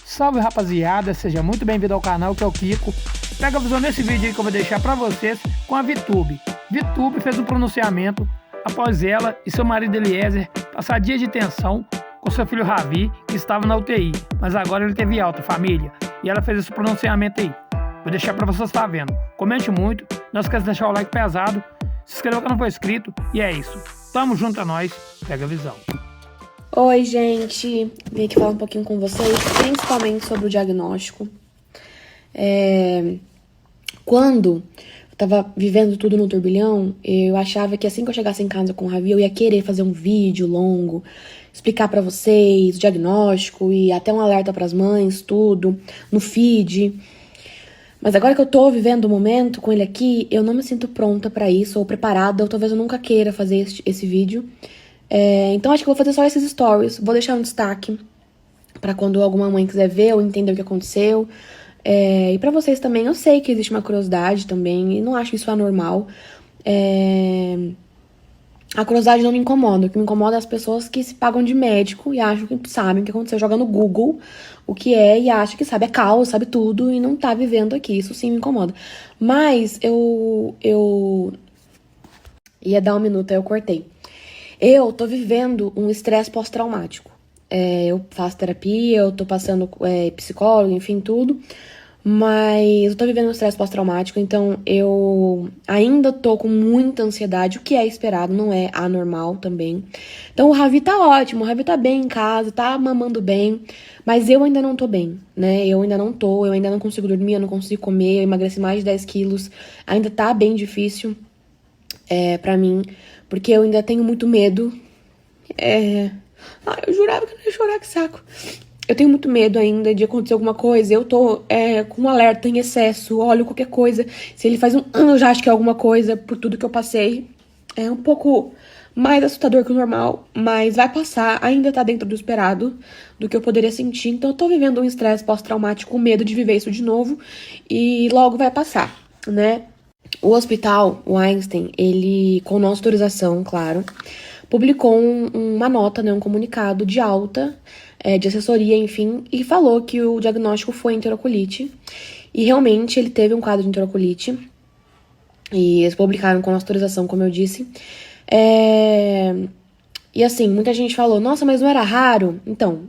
Salve rapaziada, seja muito bem-vindo ao canal, que é o Kiko. Pega a visão desse vídeo aí que eu vou deixar pra vocês com a VTube. VTube fez um pronunciamento após ela e seu marido Eliezer passar dias de tensão com seu filho Ravi, que estava na UTI, mas agora ele teve alta, família, e ela fez esse pronunciamento aí. Vou deixar pra vocês estar vendo. Comente muito, não esqueça de deixar o like pesado, se inscreva que não for inscrito, e é isso. Tamo junto a nós, pega a visão. Oi, gente. Vim aqui falar um pouquinho com vocês, principalmente sobre o diagnóstico. Quando eu tava vivendo tudo no turbilhão, eu achava que assim que eu chegasse em casa com o Ravi, eu ia querer fazer um vídeo longo, explicar pra vocês o diagnóstico e até um alerta pras mães, tudo, no feed. Mas agora que eu tô vivendo o momento com ele aqui, eu não me sinto pronta pra isso, ou preparada, ou talvez eu nunca queira fazer esse vídeo. Então acho que eu vou fazer só esses stories, vou deixar um destaque pra quando alguma mãe quiser ver ou entender o que aconteceu. E pra vocês também, eu sei que existe uma curiosidade também, e não acho isso anormal. A curiosidade não me incomoda, o que me incomoda é as pessoas que se pagam de médico e acham que sabem o que aconteceu, joga no Google o que é e acha que sabe a causa, sabe tudo e não tá vivendo aqui, isso sim me incomoda. Mas eu ia dar um minuto, aí eu cortei. Eu tô vivendo um estresse pós-traumático. Eu faço terapia, eu tô passando psicólogo, enfim, tudo. Mas eu tô vivendo um estresse pós-traumático, então eu ainda tô com muita ansiedade, o que é esperado, não é anormal também. Então o Ravi tá ótimo, o Ravi tá bem em casa, tá mamando bem, mas eu ainda não tô bem, né? Eu ainda não consigo dormir, eu não consigo comer, eu emagreci mais de 10 quilos, ainda tá bem difícil pra mim, porque eu ainda tenho muito medo. Eu jurava que eu não ia chorar, que saco. Eu tenho muito medo ainda de acontecer alguma coisa. Eu tô com um alerta em excesso. Olho qualquer coisa. Se ele faz um ano, eu já acho que é alguma coisa por tudo que eu passei. É um pouco mais assustador que o normal, mas vai passar. Ainda tá dentro do esperado, do que eu poderia sentir. Então eu tô vivendo um estresse pós-traumático, com medo de viver isso de novo. E logo vai passar, né? O hospital, o Einstein, ele, com nossa autorização, claro, publicou uma nota, né, um comunicado de alta, de assessoria, enfim, e falou que o diagnóstico foi enterocolite. E realmente ele teve um quadro de enterocolite. E eles publicaram com nossa autorização, como eu disse. E assim, muita gente falou, nossa, mas não era raro? Então,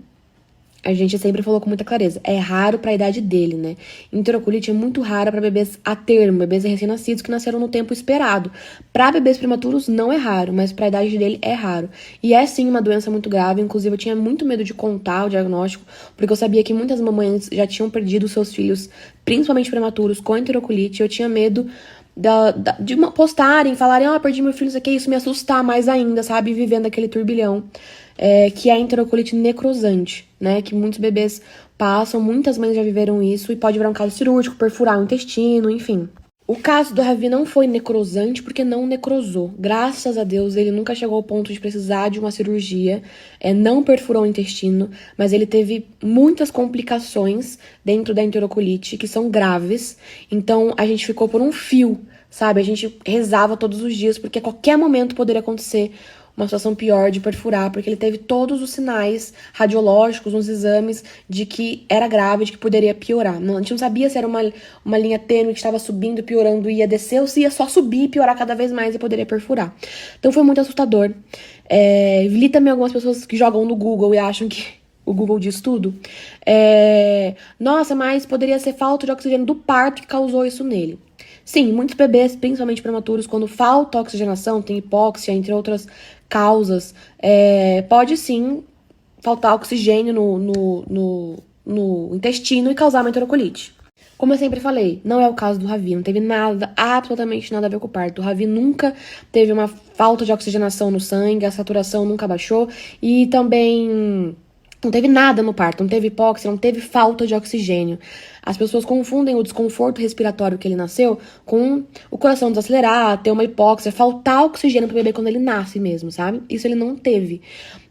a gente sempre falou com muita clareza, é raro pra idade dele, né? Enterocolite é muito rara pra bebês a termo, bebês recém-nascidos que nasceram no tempo esperado. Pra bebês prematuros não é raro, mas pra idade dele é raro. E é sim uma doença muito grave, inclusive eu tinha muito medo de contar o diagnóstico, porque eu sabia que muitas mamães já tinham perdido seus filhos, principalmente prematuros, com enterocolite. Eu tinha medo de postarem, falarem, perdi meu filho, isso aqui, isso me assustar mais ainda, sabe? Vivendo aquele turbilhão. Que é a enterocolite necrosante, né? Que muitos bebês passam, muitas mães já viveram isso e pode virar um caso cirúrgico, perfurar o intestino, enfim. O caso do Ravi não foi necrosante porque não necrosou. Graças a Deus, ele nunca chegou ao ponto de precisar de uma cirurgia, não perfurou o intestino, mas ele teve muitas complicações dentro da enterocolite que são graves. Então, a gente ficou por um fio, sabe? A gente rezava todos os dias porque a qualquer momento poderia acontecer uma situação pior de perfurar, porque ele teve todos os sinais radiológicos, uns exames de que era grave, de que poderia piorar. A gente não sabia se era uma linha tênue que estava subindo, piorando, ia descer, ou se ia só subir e piorar cada vez mais e poderia perfurar. Então foi muito assustador. Li também algumas pessoas que jogam no Google e acham que o Google diz tudo. Nossa, mas poderia ser falta de oxigênio do parto que causou isso nele. Sim, muitos bebês, principalmente prematuros, quando falta oxigenação, tem hipóxia, entre outras causas, pode sim faltar oxigênio no intestino e causar uma enterocolite. Como eu sempre falei, não é o caso do Ravi, não teve nada, absolutamente nada a ver com o parto. O Ravi nunca teve uma falta de oxigenação no sangue, a saturação nunca baixou e também não teve nada no parto, não teve hipóxia, não teve falta de oxigênio. As pessoas confundem o desconforto respiratório que ele nasceu com o coração desacelerar, ter uma hipóxia, faltar oxigênio pro bebê quando ele nasce mesmo, sabe? Isso ele não teve.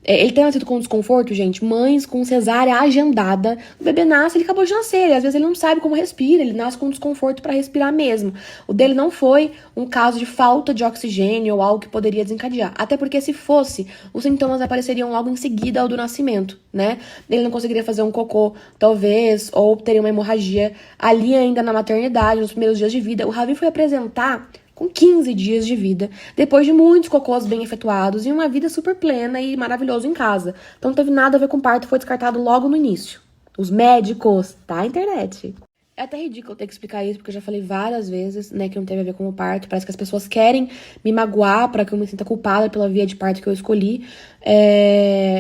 Ele tem nascido com desconforto, gente. Mães com cesárea agendada. O bebê nasce, ele acabou de nascer. Às vezes ele não sabe como respira, ele nasce com desconforto para respirar mesmo. O dele não foi um caso de falta de oxigênio ou algo que poderia desencadear. Até porque se fosse, os sintomas apareceriam logo em seguida ao do nascimento, né? Ele não conseguiria fazer um cocô, talvez, ou teria uma hemorragia ali ainda na maternidade, nos primeiros dias de vida. O Ravi foi apresentar com 15 dias de vida, depois de muitos cocôs bem efetuados e uma vida super plena e maravilhosa em casa. Então não teve nada a ver com parto, foi descartado logo no início. Os médicos, tá? A internet. É até ridículo ter que explicar isso, porque eu já falei várias vezes, né, que não teve a ver com o parto. Parece que as pessoas querem me magoar pra que eu me sinta culpada pela via de parto que eu escolhi.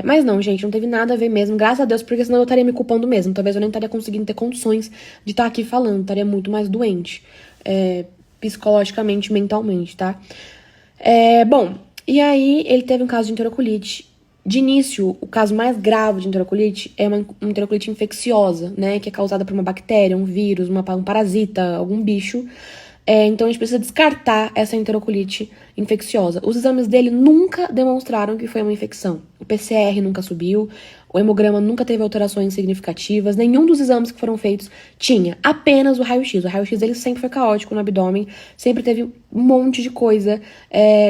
Mas não, gente, não teve nada a ver mesmo, graças a Deus, porque senão eu estaria me culpando mesmo. Talvez eu nem estaria conseguindo ter condições de estar aqui falando, estaria muito mais doente. Psicologicamente, mentalmente, tá? Bom, e aí ele teve um caso de enterocolite. De início, o caso mais grave de enterocolite é uma enterocolite infecciosa, né? Que é causada por uma bactéria, um vírus, um parasita, algum bicho. Então a gente precisa descartar essa enterocolite infecciosa. Os exames dele nunca demonstraram que foi uma infecção. O PCR nunca subiu, o hemograma nunca teve alterações significativas, nenhum dos exames que foram feitos tinha, apenas o raio-x. O raio-x dele sempre foi caótico no abdômen, sempre teve um monte de coisa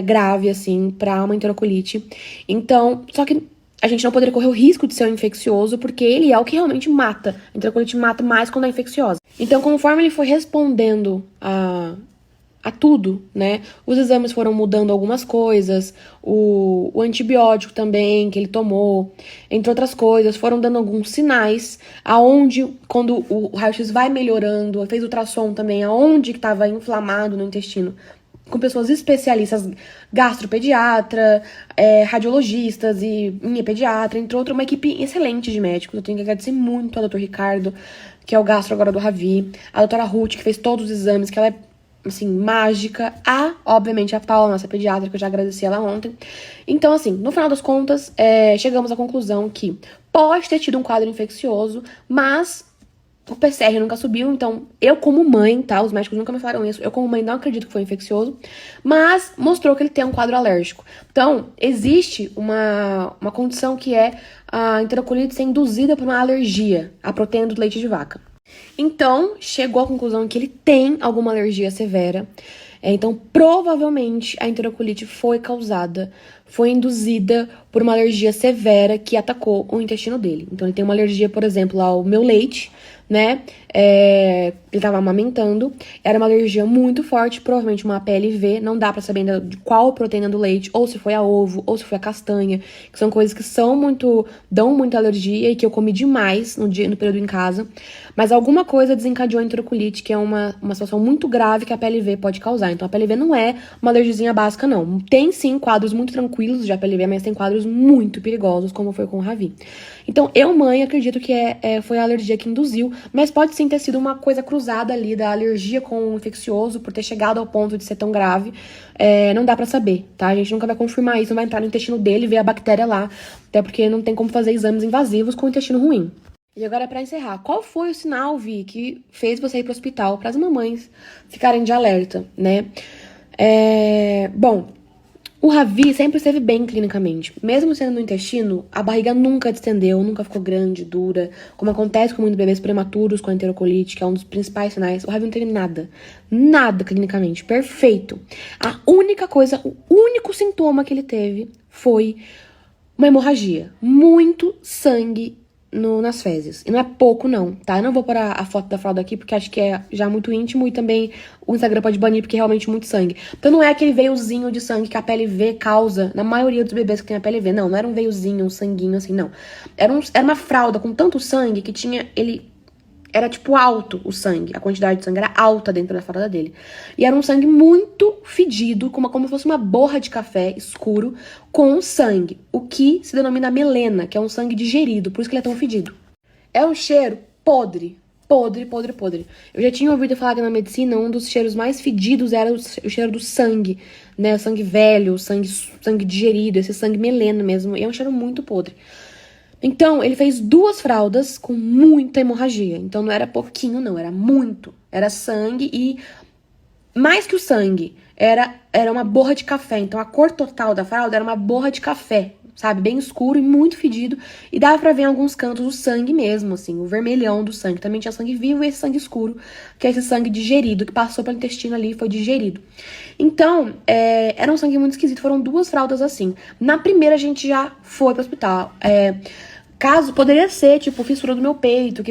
grave, assim, pra uma enterocolite. Então, só que a gente não poderia correr o risco de ser um infeccioso, porque ele é o que realmente mata. A enterocolite mata mais quando é infecciosa. Então, conforme ele foi respondendo a tudo, né? Os exames foram mudando algumas coisas, o antibiótico também que ele tomou, entre outras coisas, foram dando alguns sinais, aonde, quando o raio-x vai melhorando, fez ultrassom também, aonde que estava inflamado no intestino, com pessoas especialistas, gastropediatra, radiologistas e minha pediatra, entre outros, uma equipe excelente de médicos. Eu tenho que agradecer muito ao Dr. Ricardo, que é o gastro agora do Ravi, a doutora Ruth, que fez todos os exames, que ela é, assim, mágica. Obviamente, a Paula, nossa pediatra, que eu já agradeci ela ontem. Então, assim, no final das contas, chegamos à conclusão que pode ter tido um quadro infeccioso, mas o PCR nunca subiu, então eu como mãe, tá? Os médicos nunca me falaram isso. Eu como mãe não acredito que foi infeccioso, mas mostrou que ele tem um quadro alérgico. Então, existe uma condição que é a enterocolite ser induzida por uma alergia à proteína do leite de vaca. Então, chegou à conclusão que ele tem alguma alergia severa. Então, provavelmente, a enterocolite foi induzida por uma alergia severa que atacou o intestino dele. Então, ele tem uma alergia, por exemplo, ao meu leite, né? Ele estava amamentando, era uma alergia muito forte, provavelmente uma PLV, não dá pra saber ainda de qual proteína do leite, ou se foi a ovo, ou se foi a castanha, que são coisas que dão muita alergia e que eu comi demais no período em casa, mas alguma coisa desencadeou a enterocolite, que é uma situação muito grave que a PLV pode causar. Então a PLV não é uma alergiazinha básica, não. Tem sim quadros muito tranquilos de PLV, mas tem quadros muito perigosos, como foi com o Ravi. Então eu, mãe, acredito que foi a alergia que induziu, mas pode sim ter sido uma coisa cruzada ali da alergia com o infeccioso, por ter chegado ao ponto de ser tão grave. Não dá pra saber, tá? A gente nunca vai confirmar isso, não vai entrar no intestino dele e ver a bactéria lá, até porque não tem como fazer exames invasivos com o intestino ruim. E agora, pra encerrar, qual foi o sinal, Vi, que fez você ir pro hospital, para as mamães ficarem de alerta, né? Bom, o Ravi sempre esteve bem clinicamente. Mesmo sendo no intestino, a barriga nunca distendeu, nunca ficou grande, dura, como acontece com muitos bebês prematuros com a enterocolite, que é um dos principais sinais. O Ravi não teve nada clinicamente, perfeito. A única coisa, o único sintoma que ele teve foi uma hemorragia, muito sangue nas fezes. E não é pouco, não, tá? Eu não vou pôr a foto da fralda aqui, porque acho que é já muito íntimo e também o Instagram pode banir, porque é realmente muito sangue. Então não é aquele veiozinho de sangue que a PLV causa na maioria dos bebês que tem a PLV. Não era um veiozinho, um sanguinho assim, não. Era uma fralda com tanto sangue que era tipo alto o sangue, a quantidade de sangue era alta dentro da fralda dele. E era um sangue muito fedido, como se fosse uma borra de café escuro com sangue, o que se denomina melena, que é um sangue digerido, por isso que ele é tão fedido. É um cheiro podre. Eu já tinha ouvido falar que na medicina um dos cheiros mais fedidos era o cheiro do sangue, né? O sangue velho, o sangue digerido, esse sangue melena mesmo, e é um cheiro muito podre. Então, ele fez 2 fraldas com muita hemorragia. Então, não era pouquinho, não. Era muito. Era sangue e, mais que o sangue, era uma borra de café. Então, a cor total da fralda era uma borra de café. sabe? Bem escuro e muito fedido. E dava pra ver em alguns cantos o sangue mesmo, assim, o vermelhão do sangue. Também tinha sangue vivo e esse sangue escuro, que é esse sangue digerido, que passou pelo intestino ali e foi digerido. Então, era um sangue muito esquisito. Foram 2 fraldas assim. Na primeira, a gente já foi pro hospital. Caso, poderia ser, tipo, fissura do meu peito,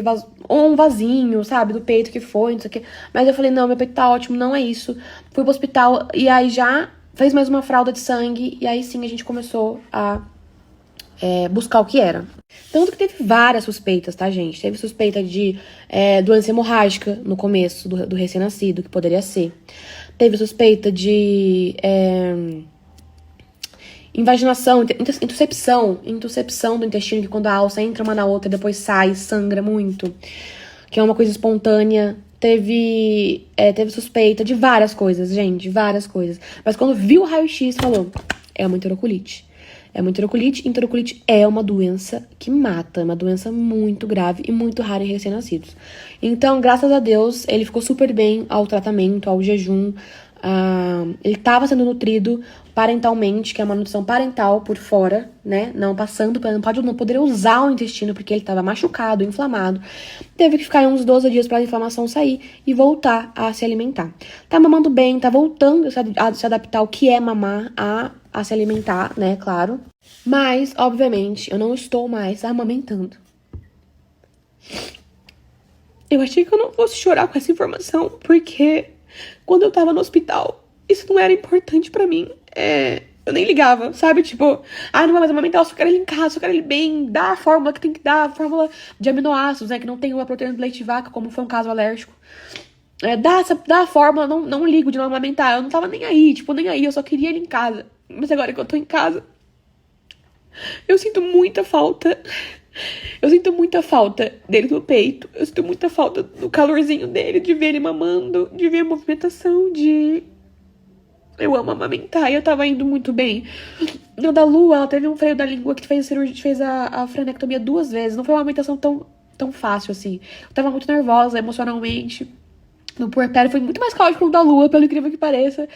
ou um vasinho, sabe, do peito que foi, não sei o quê. Mas eu falei, não, meu peito tá ótimo, não é isso. Fui pro hospital e aí já fez mais uma fralda de sangue. E aí sim a gente começou a buscar o que era. Tanto que teve várias suspeitas, tá, gente? Teve suspeita de doença hemorrágica no começo do recém-nascido, que poderia ser. Teve suspeita de invaginação, intuscepção do intestino, que quando a alça entra uma na outra, depois sai, sangra muito, que é uma coisa espontânea. Teve suspeita de várias coisas, gente, várias coisas. Mas quando viu o raio-x, falou, é uma enterocolite. É uma enterocolite. Enterocolite é uma doença que mata, é uma doença muito grave e muito rara em recém-nascidos. Então, graças a Deus, ele ficou super bem ao tratamento, ao jejum. Ele estava sendo nutrido parentalmente, que é uma nutrição parental por fora, né? Não passando, não poderia usar o intestino porque ele estava machucado, inflamado. Teve que ficar uns 12 dias para a inflamação sair e voltar a se alimentar. Tá mamando bem, tá voltando a se adaptar ao que é mamar, a se alimentar, né? Claro. Mas, obviamente, eu não estou mais amamentando. Eu achei que eu não fosse chorar com essa informação, porque quando eu tava no hospital, isso não era importante pra mim. Eu nem ligava, sabe? Tipo, não vai mais amamentar, eu só quero ele em casa, só quero ele bem, dá a fórmula que tem que dar, a fórmula de aminoácidos, né? Que não tem uma proteína do leite de vaca, como foi um caso alérgico. Dá a fórmula, não ligo de não amamentar. Eu não tava nem aí, nem aí, eu só queria ele em casa. Mas agora que eu tô em casa, eu sinto muita falta. Eu sinto muita falta dele no peito. Eu sinto muita falta do calorzinho dele, de ver ele mamando, de ver a movimentação, Eu amo amamentar e eu tava indo muito bem. No da Lu, ela teve um freio da língua que fez a frenectomia 2 vezes. Não foi uma amamentação tão fácil assim. Eu tava muito nervosa emocionalmente. No puerpério foi muito mais caótico que o da Lua, pelo incrível que pareça.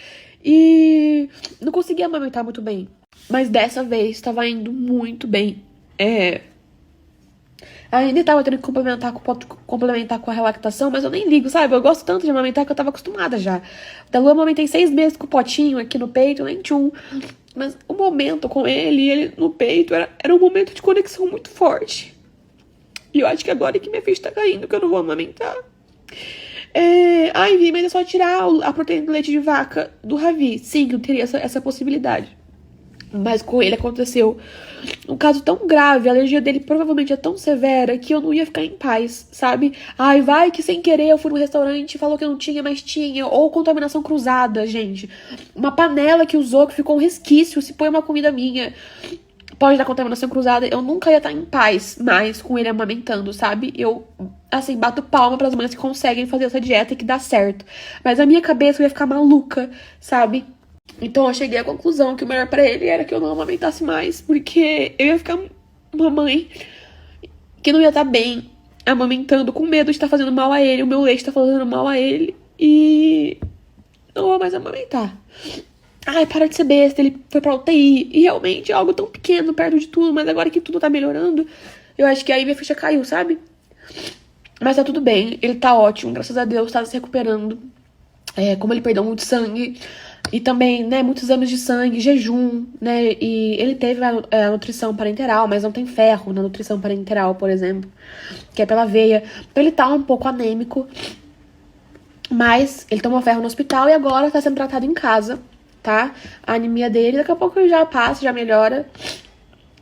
E não conseguia amamentar muito bem. Mas dessa vez tava indo muito bem. Ainda tava tendo que complementar com a relactação, mas eu nem ligo, sabe? Eu gosto tanto de amamentar que eu tava acostumada já. Da Lua eu amamentei 6 meses com o potinho aqui no peito, nem tchum. Mas o momento com ele no peito, era um momento de conexão muito forte. E eu acho que agora que minha ficha tá caindo, que eu não vou amamentar. Vi, mas é só tirar a proteína do leite de vaca do Ravi. Sim, eu teria essa possibilidade. Mas com ele aconteceu um caso tão grave, a alergia dele provavelmente é tão severa que eu não ia ficar em paz, sabe? Vai que sem querer eu fui no restaurante e falou que não tinha, mas tinha. Ou contaminação cruzada, gente. Uma panela que usou, que ficou um resquício, se põe uma comida minha. Pode dar contaminação cruzada. Eu nunca ia estar em paz mais com ele amamentando, sabe? Eu, assim, bato palma pras mães que conseguem fazer essa dieta e que dá certo. Mas a minha cabeça eu ia ficar maluca, sabe? Então eu cheguei à conclusão que o melhor pra ele era que eu não amamentasse mais, porque eu ia ficar uma mãe que não ia estar bem amamentando, com medo de estar fazendo mal a ele, o meu leite tá fazendo mal a ele, e não vou mais amamentar. Para de ser besta, ele foi pra UTI, e realmente é algo tão pequeno perto de tudo, mas agora que tudo tá melhorando, eu acho que aí minha ficha caiu, sabe? Mas tá tudo bem, ele tá ótimo, graças a Deus, tá se recuperando. Como ele perdeu muito sangue, e também, né, muitos exames de sangue, jejum, né, e ele teve a nutrição parenteral, mas não tem ferro na nutrição parenteral, por exemplo, que é pela veia. Então ele tá um pouco anêmico, mas ele tomou ferro no hospital e agora tá sendo tratado em casa, tá? A anemia dele, daqui a pouco já passa, já melhora.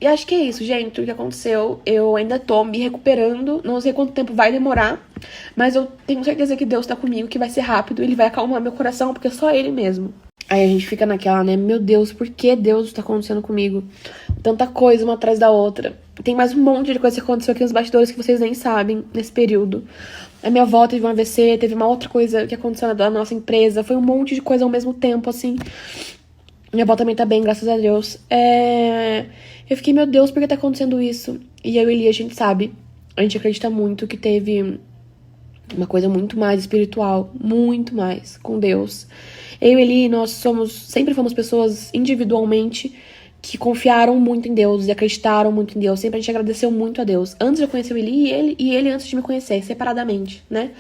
E acho que é isso, gente, o que aconteceu. Eu ainda tô me recuperando, não sei quanto tempo vai demorar, mas eu tenho certeza que Deus tá comigo, que vai ser rápido, ele vai acalmar meu coração, porque é só ele mesmo. Aí a gente fica naquela, né, meu Deus, por que Deus tá acontecendo comigo? Tanta coisa uma atrás da outra. Tem mais um monte de coisa que aconteceu aqui nos bastidores que vocês nem sabem nesse período. A minha avó teve um AVC, teve uma outra coisa que aconteceu na nossa empresa, foi um monte de coisa ao mesmo tempo, assim. Minha avó também tá bem, graças a Deus. Eu fiquei, meu Deus, por que tá acontecendo isso? E eu e Eli, a gente sabe, a gente acredita muito que teve uma coisa muito mais espiritual, muito mais, com Deus. Eu e Eli, nós sempre fomos pessoas individualmente que confiaram muito em Deus e acreditaram muito em Deus. Sempre a gente agradeceu muito a Deus. Antes de eu conhecer e ele antes de me conhecer, separadamente, né?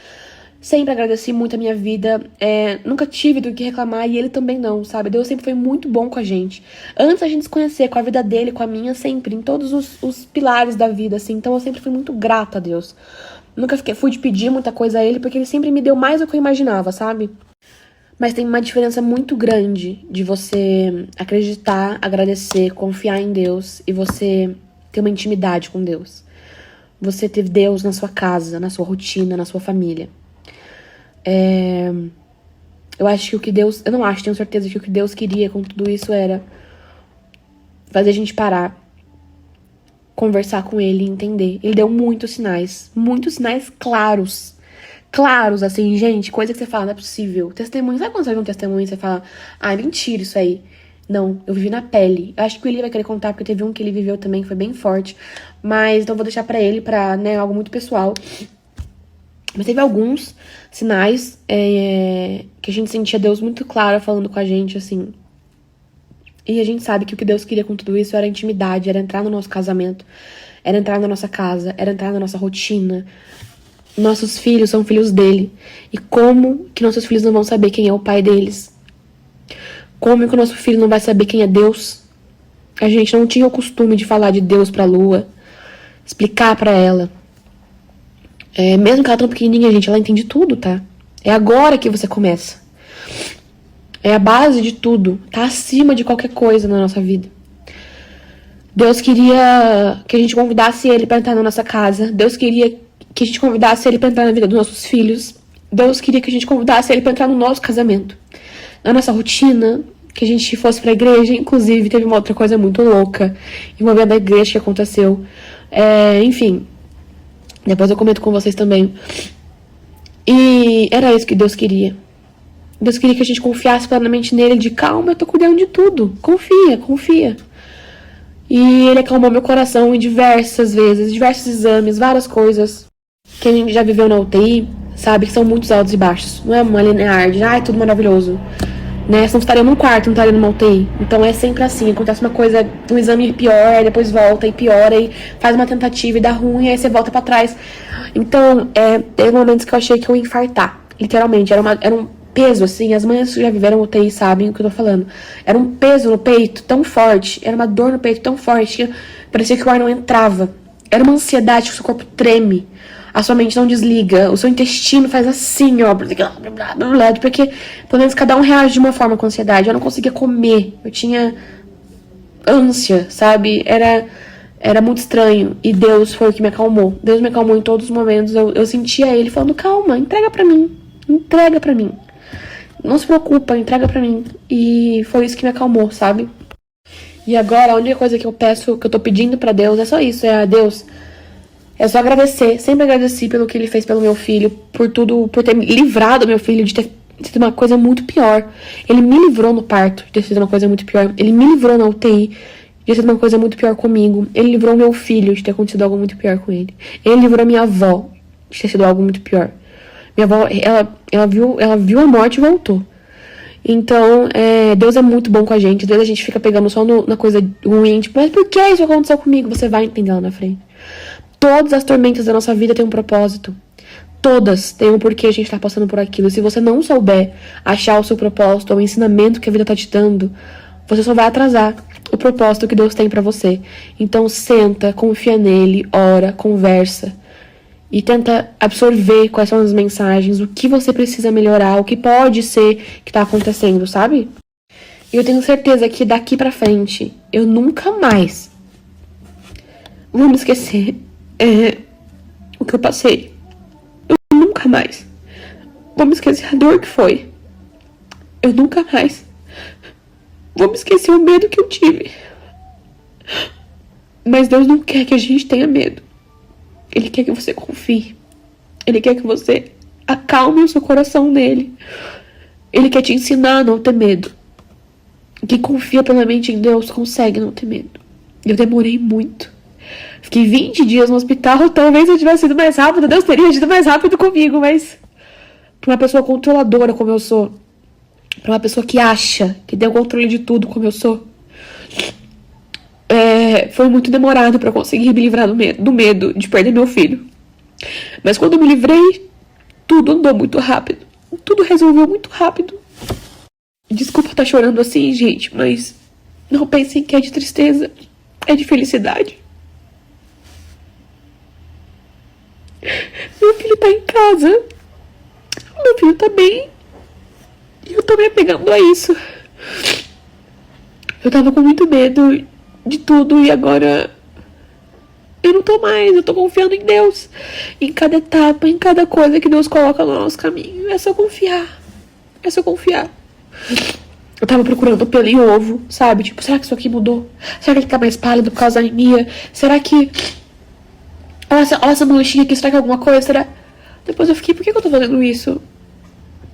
Sempre agradeci muito a minha vida, nunca tive do que reclamar e ele também não, sabe? Deus sempre foi muito bom com a gente. Antes a gente se conhecer, com a vida dele, com a minha, sempre, em todos os pilares da vida, assim. Então eu sempre fui muito grata a Deus. Nunca fui de pedir muita coisa a ele, porque ele sempre me deu mais do que eu imaginava, sabe? Mas tem uma diferença muito grande de você acreditar, agradecer, confiar em Deus e você ter uma intimidade com Deus. Você ter Deus na sua casa, na sua rotina, na sua família. Eu acho que o que Deus... Eu não acho, tenho certeza que o que Deus queria com tudo isso era fazer a gente parar, conversar com ele e entender. Ele deu muitos sinais claros. Claros, assim, gente, coisa que você fala, não é possível. Testemunho, sabe quando você vê um testemunho e você fala, ah, é mentira isso aí. Não, eu vivi na pele. Eu acho que o Eli vai querer contar, porque teve um que ele viveu também, que foi bem forte. Mas, então eu vou deixar pra ele, algo muito pessoal. Mas teve alguns sinais que a gente sentia Deus muito claro falando com a gente, assim. E a gente sabe que o que Deus queria com tudo isso era intimidade, era entrar no nosso casamento, era entrar na nossa casa, era entrar na nossa rotina. Nossos filhos são filhos dele. E como que nossos filhos não vão saber quem é o pai deles? Como que o nosso filho não vai saber quem é Deus? A gente não tinha o costume de falar de Deus pra Lua, explicar pra ela. Mesmo que ela tão pequenininha, gente, ela entende tudo, tá? É agora que você começa. É a base de tudo. Tá acima de qualquer coisa na nossa vida. Deus queria que a gente convidasse ele pra entrar na nossa casa. Deus queria que a gente convidasse ele pra entrar na vida dos nossos filhos. Deus queria que a gente convidasse ele pra entrar no nosso casamento. Na nossa rotina, que a gente fosse pra igreja. Inclusive, teve uma outra coisa muito louca envolvendo a igreja que aconteceu. Enfim... Depois eu comento com vocês também. E era isso que Deus queria. Deus queria que a gente confiasse plenamente nele, de calma, eu tô cuidando de tudo. Confia. E ele acalmou meu coração em diversas vezes, diversos exames, várias coisas. Quem já viveu na UTI sabe que são muitos altos e baixos. Não é uma linear de, tudo maravilhoso. Né? Senão estaria num quarto, não estaria numa UTI. Então é sempre assim, acontece uma coisa, um exame pior, depois volta e piora, e faz uma tentativa e dá ruim, aí você volta pra trás. Então, teve momentos que eu achei que eu ia infartar, literalmente, era um peso, assim, as mães que já viveram UTI sabem o que eu tô falando. Era um peso no peito tão forte, era uma dor no peito tão forte, que parecia que o ar não entrava. Era uma ansiedade que o seu corpo treme. A sua mente não desliga, o seu intestino faz assim, ó, porque pelo menos cada um reage de uma forma com ansiedade. Eu não conseguia comer, eu tinha ânsia, sabe? Era muito estranho. E Deus foi o que me acalmou. Deus me acalmou em todos os momentos. Eu sentia ele falando, calma, entrega pra mim. Não se preocupa, entrega pra mim. E foi isso que me acalmou, sabe? E agora a única coisa que eu peço, que eu tô pedindo pra Deus, é só isso, Deus... É só agradecer, sempre agradeci pelo que ele fez pelo meu filho, por tudo, por ter livrado meu filho de ter sido uma coisa muito pior. Ele me livrou no parto de ter sido uma coisa muito pior. Ele me livrou na UTI de ter sido uma coisa muito pior comigo. Ele livrou meu filho de ter acontecido algo muito pior com ele. Ele livrou minha avó de ter sido algo muito pior. Minha avó, ela viu a morte e voltou. Então, Deus é muito bom com a gente. Às vezes a gente fica pegando só na coisa ruim, tipo, mas por que isso aconteceu comigo? Você vai entender lá na frente. Todas as tormentas da nossa vida têm um propósito. Todas têm um porquê a gente tá passando por aquilo. Se você não souber achar o seu propósito ou o ensinamento que a vida tá te dando, você só vai atrasar o propósito que Deus tem pra você. Então senta, confia nele, ora, conversa. E tenta absorver quais são as mensagens, o que você precisa melhorar, o que pode ser que tá acontecendo, sabe? E eu tenho certeza que daqui pra frente, eu nunca mais vou me esquecer o que eu passei. Eu nunca mais vou me esquecer a dor que foi. Eu nunca mais vou me esquecer o medo que eu tive. Mas Deus não quer que a gente tenha medo. Ele quer que você confie. Ele quer que você acalme o seu coração nele. Ele quer te ensinar a não ter medo. Quem confia plenamente em Deus consegue não ter medo. Eu demorei muito. Fiquei 20 dias no hospital. Talvez eu tivesse ido mais rápido. Deus teria ido mais rápido comigo. Mas pra uma pessoa controladora como eu sou, pra uma pessoa que acha que tem o controle de tudo como eu sou, foi muito demorado pra conseguir me livrar do medo de perder meu filho. Mas quando eu me livrei, tudo andou muito rápido. Tudo resolveu muito rápido. Desculpa estar chorando assim, gente, mas não pensem que é de tristeza, é de felicidade. Meu filho tá em casa. Meu filho tá bem. E eu tô me apegando a isso. Eu tava com muito medo de tudo e agora eu não tô mais. Eu tô confiando em Deus. Em cada etapa, em cada coisa que Deus coloca no nosso caminho. É só confiar. É só confiar. Eu tava procurando pelo em ovo, sabe? Tipo, será que isso aqui mudou? Será que ele tá mais pálido por causa da anemia? Será que... Olha essa manchinha aqui, será que é alguma coisa? Será... Depois eu fiquei, por que eu tô fazendo isso?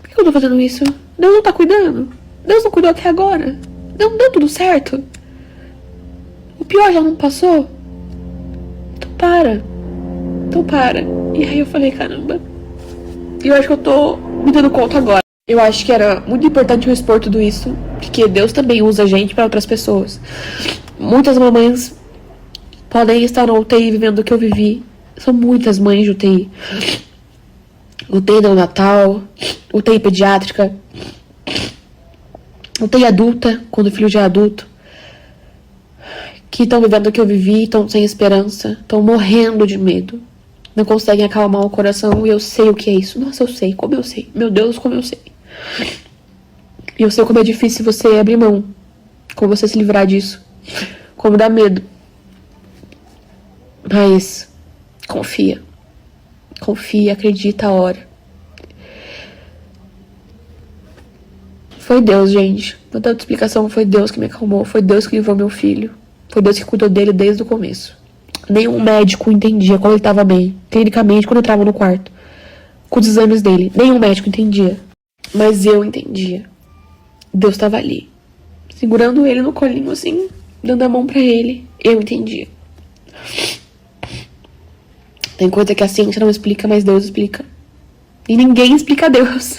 Por que eu tô fazendo isso? Deus não tá cuidando? Deus não cuidou até agora? Não deu tudo certo? O pior já não passou? Então para. E aí eu falei, caramba. E eu acho que eu tô me dando conta agora. Eu acho que era muito importante eu expor tudo isso, porque Deus também usa a gente para outras pessoas. Muitas mamães podem estar no UTI vivendo o que eu vivi. São muitas mães de UTI. UTI neonatal, UTI pediátrica, UTI adulta, quando o filho já é adulto, que estão vivendo o que eu vivi, estão sem esperança, estão morrendo de medo. Não conseguem acalmar o coração e eu sei o que é isso. Nossa, eu sei, como eu sei. Meu Deus, como eu sei. E eu sei como é difícil você abrir mão. Como você se livrar disso. Como dá medo. Mas confia. Confia, acredita a hora. Foi Deus, gente. Não tem outra explicação. Foi Deus que me acalmou. Foi Deus que livrou meu filho. Foi Deus que cuidou dele desde o começo. Nenhum médico entendia quando ele estava bem. Clinicamente, quando eu entrava no quarto. Com os exames dele. Nenhum médico entendia. Mas eu entendia. Deus estava ali. Segurando ele no colinho assim. Dando a mão pra ele. Eu entendia. Tem coisa que a ciência não explica, mas Deus explica. E ninguém explica Deus.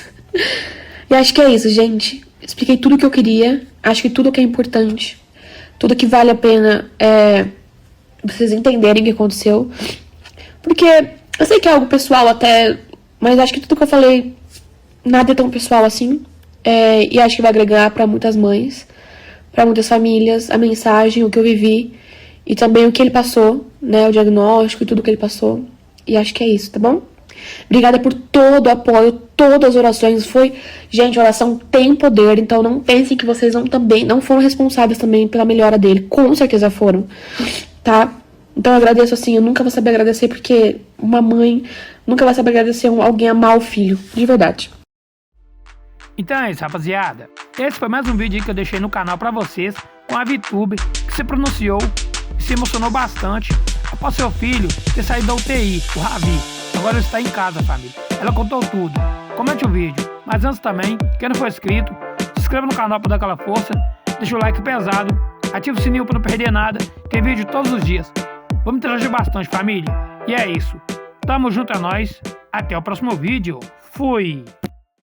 E acho que é isso, gente. Expliquei tudo o que eu queria. Acho que tudo que é importante. Tudo que vale a pena é vocês entenderem o que aconteceu. Porque eu sei que é algo pessoal até, mas acho que tudo que eu falei, nada é tão pessoal assim. E acho que vai agregar pra muitas mães, pra muitas famílias, a mensagem, o que eu vivi. E também o que ele passou, né? O diagnóstico e tudo que ele passou. E acho que é isso, tá bom? Obrigada por todo o apoio, todas as orações. Gente, a oração tem poder, então não pensem que vocês não foram responsáveis também pela melhora dele. Com certeza foram, tá? Então eu agradeço assim, eu nunca vou saber agradecer, porque uma mãe nunca vai saber agradecer alguém amar o filho, de verdade. Então é isso, rapaziada. Esse foi mais um vídeo aí que eu deixei no canal pra vocês, com a VTube, que se pronunciou e se emocionou bastante após seu filho ter saído da UTI, o Ravi. Agora ele está em casa, família. Ela contou tudo. Comente o vídeo. Mas antes também, quem não for inscrito, se inscreva no canal para dar aquela força. Deixa o like pesado. Ativa o sininho para não perder nada. Tem vídeo todos os dias. Vamos interagir bastante, família. E é isso. Tamo junto, é nóis. Até o próximo vídeo. Fui!